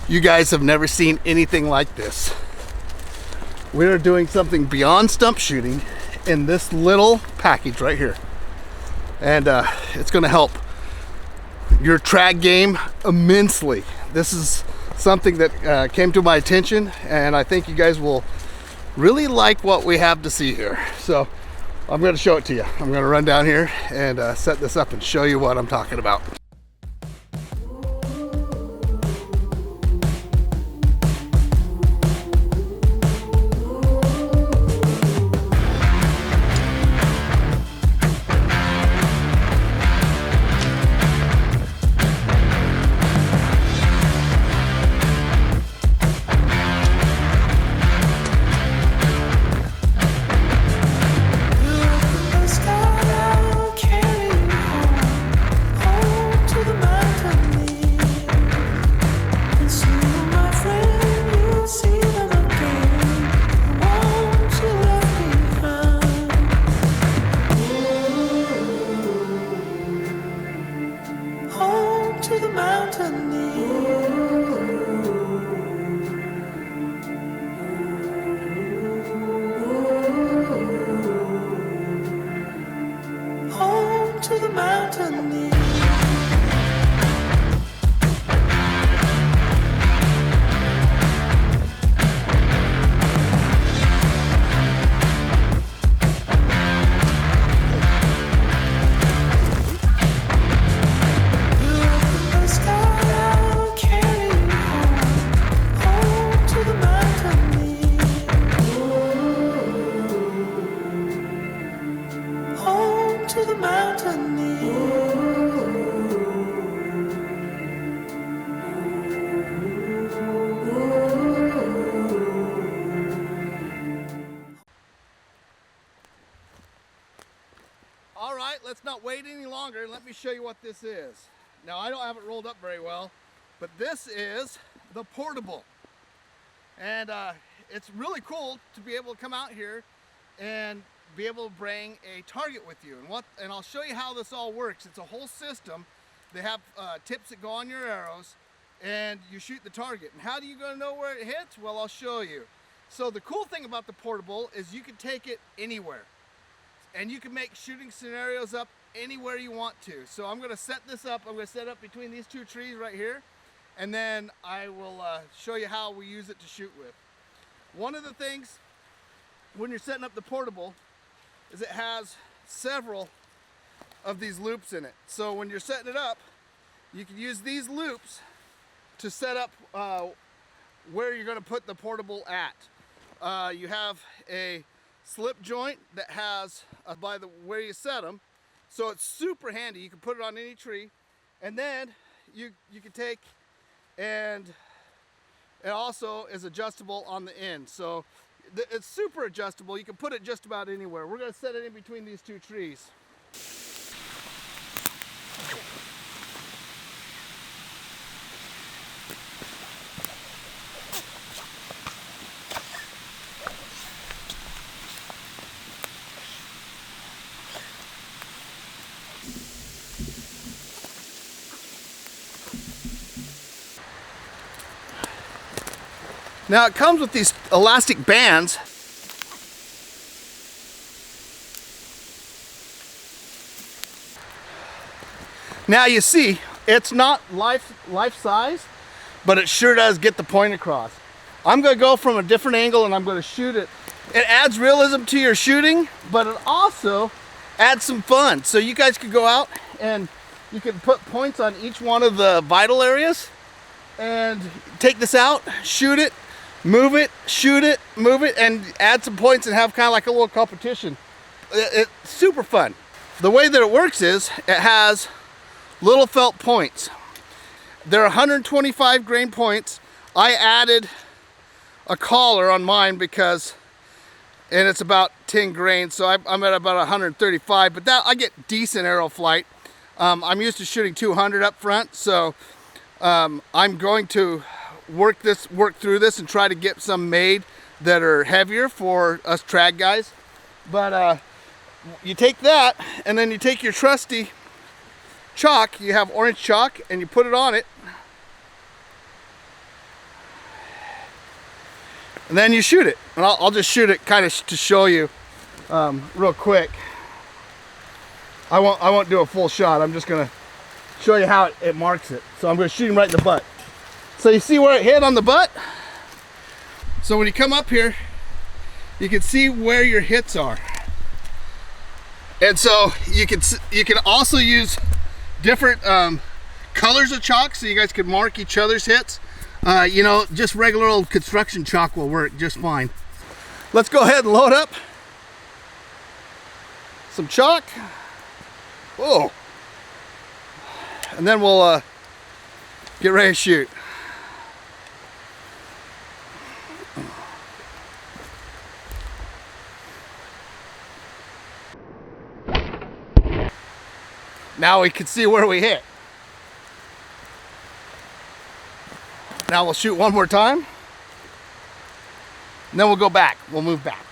You guys have never seen anything like this. We are doing something beyond stump shooting in this little package right here. And it's gonna help your trad game immensely. This is something that came to my attention, and I think you guys will really like what we have to see here. So I'm gonna show it to you. I'm gonna run down here and set this up and show you what I'm talking about. All right, let's not wait any longer. Let me show you what this is. Now, I don't have it rolled up very well, but this is the portable. And it's really cool to be able to come out here and be able to bring a target with you. And I'll show you how this all works. It's a whole system. They have tips that go on your arrows, and you shoot the target. And how do you gonna know where it hits? Well, I'll show you. So the cool thing about the portable is you can take it anywhere. And you can make shooting scenarios up anywhere you want to. So I'm gonna set this up. I'm gonna set it up between these two trees right here. And then I will show you how we use it to shoot with. One of the things when you're setting up the portable is it has several of these loops in it. So when you're setting it up, you can use these loops to set up where you're gonna put the portable at. You have a slip joint that has by the where you set them, so it's super handy. You can put it on any tree, and then you can take, and it also is adjustable on the end, so it's super adjustable. You can put it just about anywhere. We're going to set it in between these two trees. Now it comes with these elastic bands. Now you see, it's not life size, but it sure does get the point across. I'm gonna go from a different angle and I'm gonna shoot it. It adds realism to your shooting, but it also adds some fun. So you guys could go out and you can put points on each one of the vital areas and take this out, shoot it, move it, shoot it, move it, and add some points and have kind of like a little competition. It's super fun. The way that it works is it has little felt points. They're 125 grain points. I added a collar on mine because, and it's about 10 grains, so I'm at about 135, but that I get decent arrow flight. I'm used to shooting 200 up front, so I'm going to work through this and try to get some made that are heavier for us trad guys. But you take that, and then you take your trusty chalk. You have orange chalk, and you put it on it, and then you shoot it. And I'll just shoot it kind of to show you real quick. I won't do a full shot. I'm just gonna show you how it marks it. So I'm gonna shoot him right in the butt. So you see where it hit on the butt? So when you come up here, you can see where your hits are. And so you can also use different colors of chalk so you guys can mark each other's hits. You know, just regular old construction chalk will work just fine. Let's go ahead and load up some chalk. Whoa. And then we'll get ready to shoot. Now we can see where we hit. Now we'll shoot one more time. And then we'll go back. We'll move back.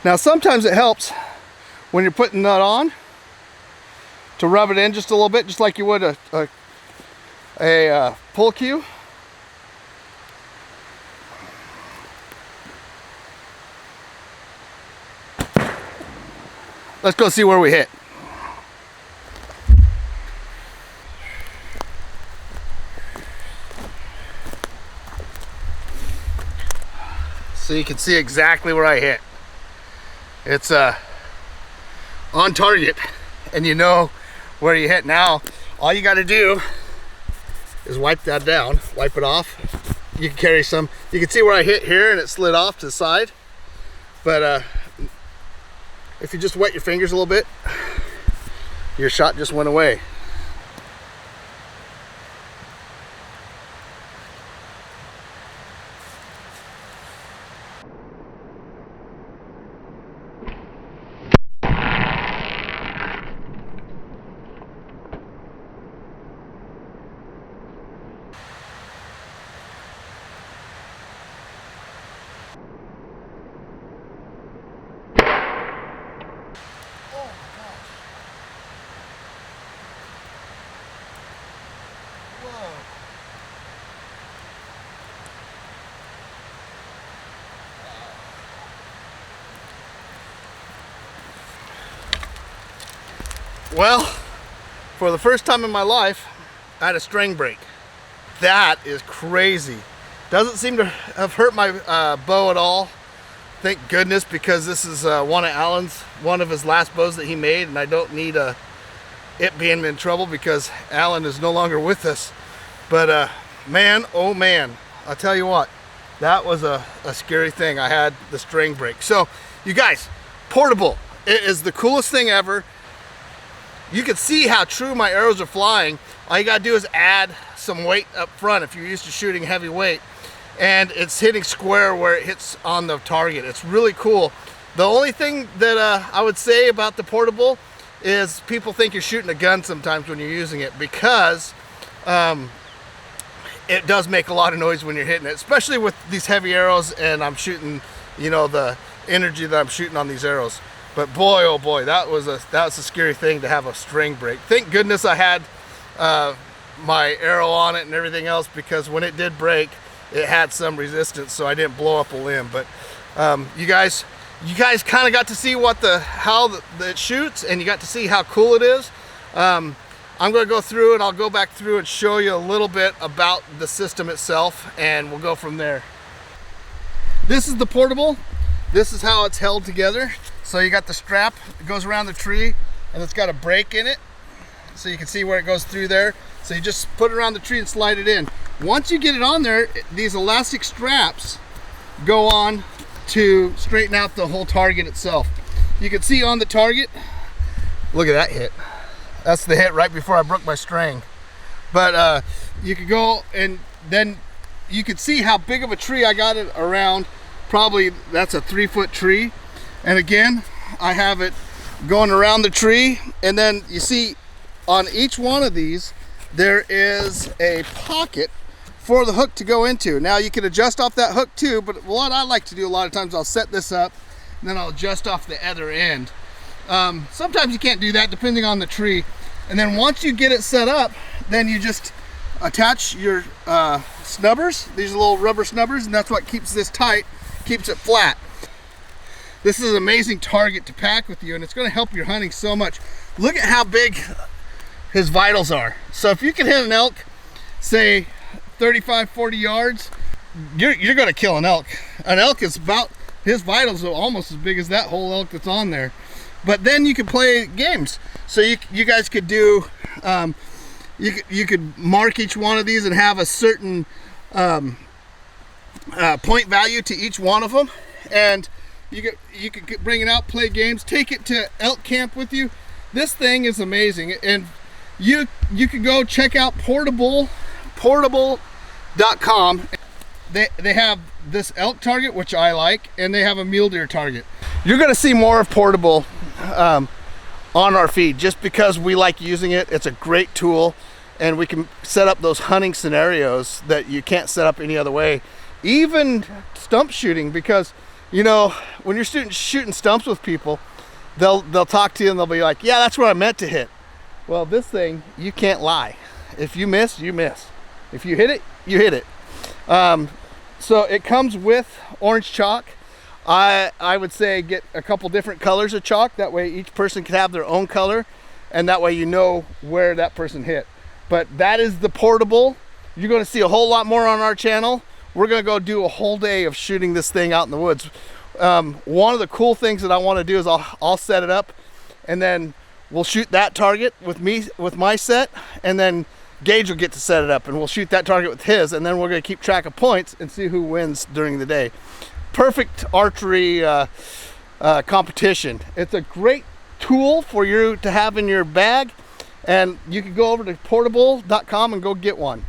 Now sometimes it helps when you're putting that on to rub it in just a little bit, just like you would a pull cue. Let's go see where we hit. So you can see exactly where I hit. It's on target, and you know where you hit. Now all you got to do is wipe that down, wipe it off. You can carry some. You can see where I hit here and it slid off to the side, but if you just wet your fingers a little bit, your shot just went away. Well, for the first time in my life, I had a string break. That is crazy. Doesn't seem to have hurt my bow at all. Thank goodness, because this is one of his last bows that he made, and I don't need it being in trouble because Alan is no longer with us. But man, oh man, I'll tell you what, that was a scary thing. I had the string break. So you guys, portable, it is the coolest thing ever. You can see how true my arrows are flying. All you gotta do is add some weight up front if you're used to shooting heavy weight, and it's hitting square where it hits on the target. It's really cool. The only thing that I would say about the portable is people think you're shooting a gun sometimes when you're using it, because it does make a lot of noise when you're hitting it, especially with these heavy arrows, and I'm shooting, you know, the energy that I'm shooting on these arrows. But boy, oh boy, that was a scary thing to have a string break. Thank goodness I had my arrow on it and everything else, because when it did break, it had some resistance, so I didn't blow up a limb. But you guys kind of got to see how it shoots, and you got to see how cool it is. I'm going to go through, and I'll go back through and show you a little bit about the system itself, and we'll go from there. This is the portable. This is how it's held together. So you got the strap that goes around the tree, and it's got a break in it, so you can see where it goes through there. So you just put it around the tree and slide it in. Once you get it on there, these elastic straps go on to straighten out the whole target itself. You can see on the target, look at that hit. That's the hit right before I broke my string. But you could go, and then you could see how big of a tree I got it around. Probably that's a 3-foot tree. And again, I have it going around the tree, and then you see on each one of these there is a pocket for the hook to go into. Now you can adjust off that hook too, but what I like to do a lot of times, I'll set this up and then I'll adjust off the other end. Sometimes you can't do that depending on the tree. And then once you get it set up, then you just attach your snubbers. These are little rubber snubbers, and that's what keeps this tight, keeps it flat. This is an amazing target to pack with you, and it's going to help your hunting so much. Look at how big his vitals are. So if you can hit an elk, say 35, 40 yards, you're going to kill an elk. An elk is about, his vitals are almost as big as that whole elk that's on there. But then you can play games. So you guys could do, you could mark each one of these and have a certain point value to each one of them, and you could bring it out, play games, take it to elk camp with you. This thing is amazing, and you could go check out Packable.com. They have this elk target, which I like, and they have a mule deer target. You're going to see more of Portable on our feed just because we like using it. It's a great tool, and we can set up those hunting scenarios that you can't set up any other way. Even stump shooting, because you know, when you're shooting stumps with people, they'll talk to you and they'll be like, yeah, that's where I meant to hit. Well, this thing, you can't lie. If you miss, you miss. If you hit it, you hit it. So it comes with orange chalk. I would say get a couple different colors of chalk. That way each person can have their own color, and that way you know where that person hit. But that is the Portable. You're going to see a whole lot more on our channel. We're going to go do a whole day of shooting this thing out in the woods. One of the cool things that I want to do is I'll set it up, and then we'll shoot that target with my set, and then Gage will get to set it up, and we'll shoot that target with his, and then we're going to keep track of points and see who wins during the day. Perfect archery competition. It's a great tool for you to have in your bag, and you can go over to Portable.com and go get one.